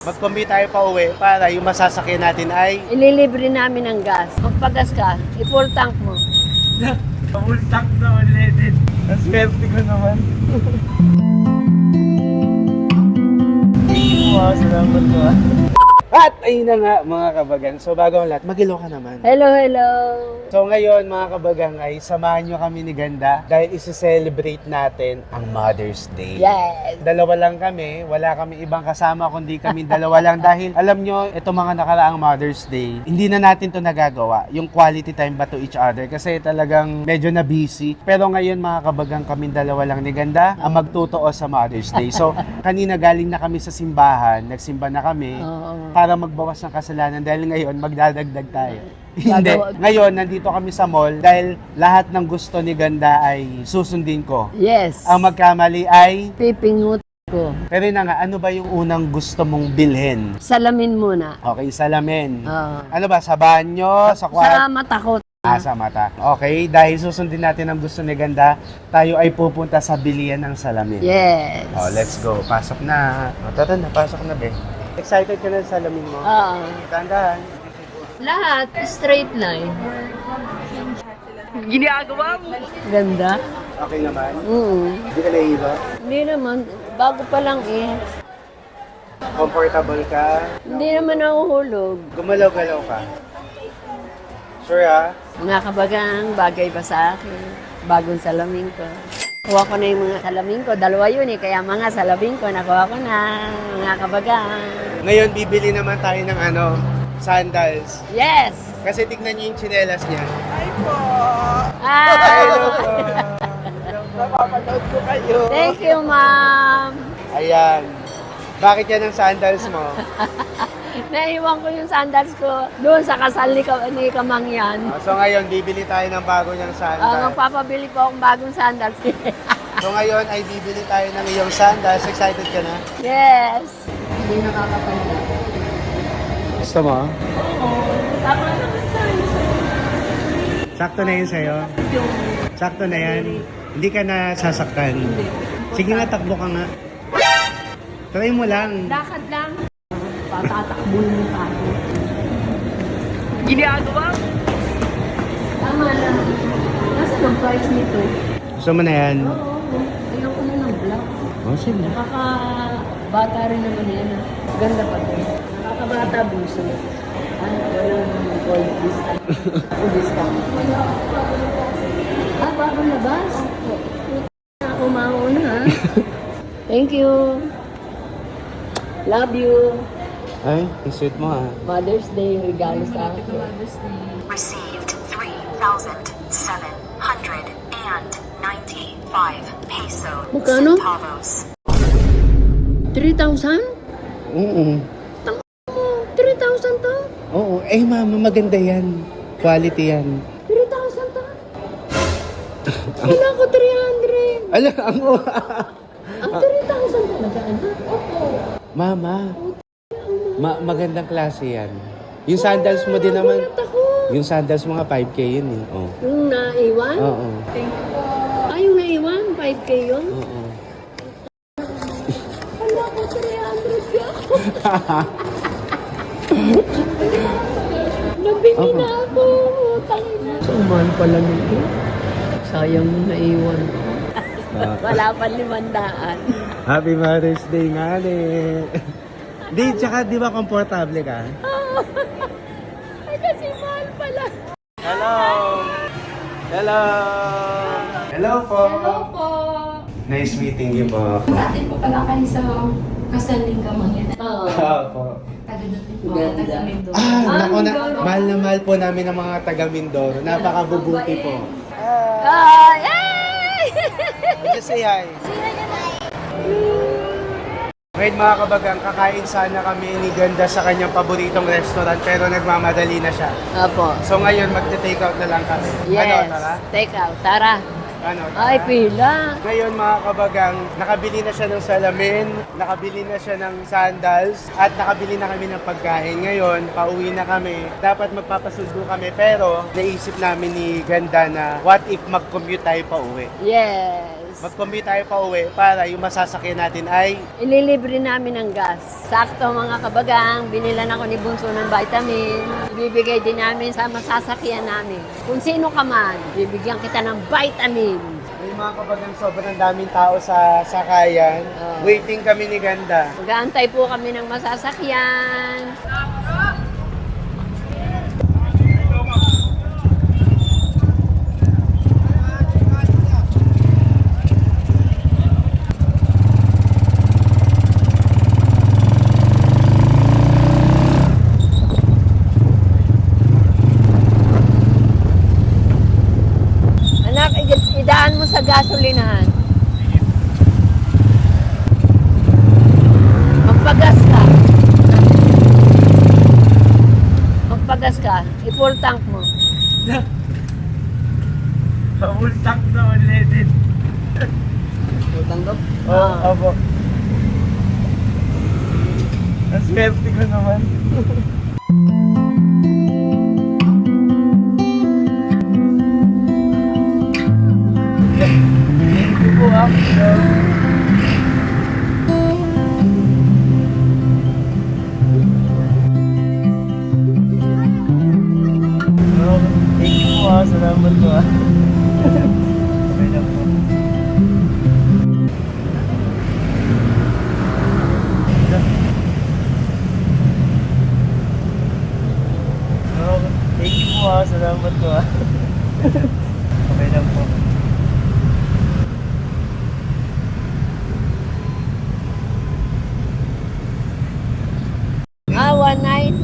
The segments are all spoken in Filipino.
Mag-commute tayo pa uwi para yung masasakyan natin ay Ililibre namin ng gas. Magpagas ka, i-full tank mo. full tank na ulit. Ang swerte ko naman. Salamat po. At ayun na nga mga kabagan. So bago ang lahat, mag-hello ka naman. Hello, hello. So ngayon mga kabagang ay samahan nyo kami ni Ganda dahil isi-celebrate natin ang Mother's Day. Yes. Dalawa lang kami, wala kami ibang kasama kundi kami dalawa lang dahil alam nyo, ito mga nakaraang Mother's Day, hindi na natin to nagagawa, yung quality time ba to each other kasi talagang medyo na busy. Pero ngayon mga kabagang kami dalawa lang ni Ganda ang magtutoo sa Mother's Day. So kanina galing na kami sa simbahan, nagsimba na kami Oo. para magbawas ng kasalanan dahil ngayon magdadagdag tayo. Hindi. Ngayon, nandito kami sa mall dahil lahat ng gusto ni Ganda ay susundin ko. Yes. Ang magkamali ay... Pipingut ko. Pero na nga, ano ba yung unang gusto mong bilhin? Salamin muna. Okay, salamin. Oo. Ano ba, sa banyo, sa Sa kwarto? mata ko. Sa mata. Okay, dahil susundin natin ang gusto ni Ganda, tayo ay pupunta sa bilihan ng salamin. Yes. Oh, let's go. Pasok na. Tara na, pasok na, be. Excited ka na sa salamin mo? Oo. Dahan-dahan. Lahat, straight line. Ginagawa mo. Ganda. Okay naman? Hindi ka nahihilo? Hindi naman, bago pa lang eh. Comfortable ka? Hindi naman nahuhulog. Gumalaw-galaw ka? Sure ha? Mga kabagang, bagay ba sa akin? Bagong salamin ko. Kuha ko na yung mga salamin ko. Dalawa yun eh, kaya mga salamin ko, nakuha ko na. Mga kabagang. Ngayon, bibili naman tayo ng sandals. Yes! Kasi tignan niyo yung tsinelas niya. Ah! Hello po! Napapanood ko kayo. Thank you, ma'am. Ayan. Bakit yan ang sandals mo? Naiwan ko yung sandals ko doon sa kasal ni Kamangyan. So ngayon, bibili tayo ng bago niyang sandals. Magpapabili po akong bagong sandals. So ngayon ay bibili tayo ng iyong sandals. Excited ka na? Yes! Hindi nakakapagod. Gusto mo? Tama naman sa'yo. Sakto na yun sa'yo? Sakto na yan? Hindi ka na sasaktan? Sige nga, takbo ka nga. Try mo lang. Lakad lang. Patatakbuhin mo pa ako. Ginagawa? Tama lang. Nasaan ang price nito? Gusto mo na yan? Oo. Ayoko na ng black. Oh, sige. Nakakabata rin naman yan. Ganda pa din. Nakakabata buso. Walang gold discount. Discount. Bago labas. Ako mauna ha. Thank you. Love you. Ay, isweet mo ah. Mother's Day, regalo sa akin. Received 3,795 peso Magkano? centavos. 3,000? Oo. 3,000 to? Oo. Eh, mama, maganda yan. Quality yan. 3,000 to? Wala ko 300. Ala, Ang 3,000 talaga, anak? Opo. Mama, magandang klase yan. Yung sandals mo din naman. Nagulat ako. Yung sandals mga 5K yun eh. Oh. Yung naiwan? Oo. Yung naiwan? 5K yun? Oo. Wala ko 300 yan. Nabili na ako. Tangina. Suman pala nito. Sayang yung naiwan ko. Wala pa 500. Happy Mother's Day nga Di, tsaka di ba komportable ka? Ay, kasi mahal pala. Hello! Hello! Hello po! Hello po. Nice meeting you po. Dati po pala kayo sa kasaling Kamangyan. Oo. Opo. Taga dati po. Ganda. Taga Mindoro. Naku na, mahal na mahal po namin ang mga taga Mindoro. Napakabubuti po. Ay! Ay! Just say hi. Ngayon mga kabagang, kakain sana kami ni Ganda sa kanyang paboritong restaurant pero nagmamadali na siya. Apo. So ngayon, magte-take out na lang kami. Yes. Ano, tara? Take out. Tara. Ano, tara? Ay, pila. Ngayon mga kabagang, nakabili na siya ng salamin, nakabili na siya ng sandals, at nakabili na kami ng pagkain. Ngayon, pauwi na kami. Dapat magpapasundo kami, pero naisip namin ni Ganda na what if mag-commute tayo pa uwi? Yes. mag-commute tayo pa uwi para yung masasakyan natin ay Ililibre namin ng gas. Sakto mga kabagang, binilan ako ni Bunso ng vitamin. Ibibigay din namin sa masasakyan namin. Kung sino ka man, bibigyan kita ng vitamin. may mga kabagang sobrang daming tao sa sakayan. Oo. Waiting kami ni Ganda. Mag-aantay po kami ng masasakyan. Anak, idaan mo sa gasolinahan. Magpagas ka. Magpagas ka. I-full tank mo. Pabultak na ulit. Full tank daw? Oo, abo. Ang swerte ko naman. Thank you po, Thank you po, salamat po. Okay na po. Thank you po, salamat po. Okay na po. One night.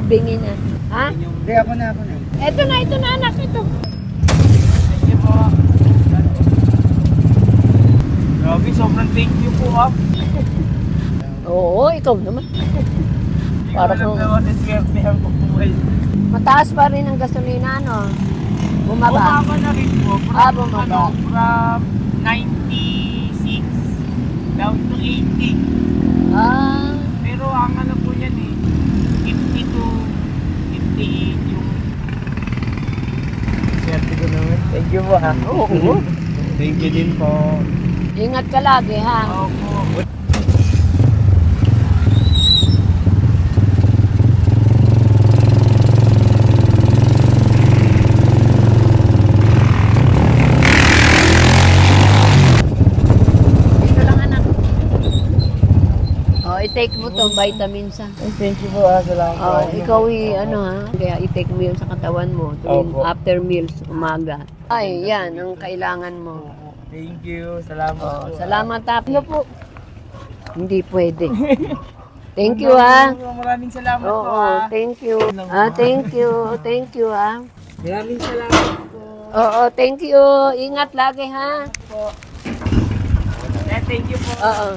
Bingi na. Ha? Hindi, ako na. Ito na anak, ito. Thank you po. Grabe, sobrang thank you po, Oo, ikaw naman. Para Para kung- naman ang swerte ang buhay. Mataas pa rin ang gasolina, no? Bumaba. Bumaba na rin po. Bumaba. From 96 down to 80. Ah, Pero ang ano po yan 50 to 58 yung... Swerte ko naman. Thank you po, ha? oo. Thank you din po. Ingat ka lagi, ha? Opo. Dito lang, anak. Oh, i-take mo to vitamins, ha? Thank you po, salamat Oh, ikaw kaya i-take mo yun sa katawan mo tuwing Opo. after meals, umaga. Ay, yan ang kailangan mo. Thank you, salamat Oh, po. salamat, ha? Ano po? Hindi pwede. Thank you, ha? Maraming salamat po, Oo, ha? thank you. Thank you. Thank you, ha? Maraming salamat po. Oo, thank you. Ingat lagi, ha? Thank you po. Oo.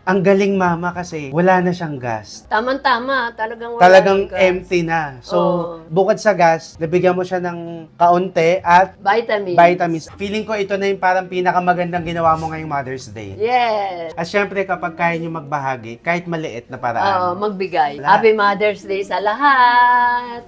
Ang galing mama kasi wala na siyang gas. Tamang-tama. Talagang wala Talagang ng gas. empty na. So, Oo. bukod sa gas, nabigyan mo siya ng kaunti at Vitamins. vitamins. Feeling ko ito na yung parang pinakamagandang ginawa mo ngayong Mother's Day. Yes. At syempre, kapag kaya nyo magbahagi, kahit maliit na paraan. Oo, magbigay. Lahat. Happy Mother's Day sa lahat.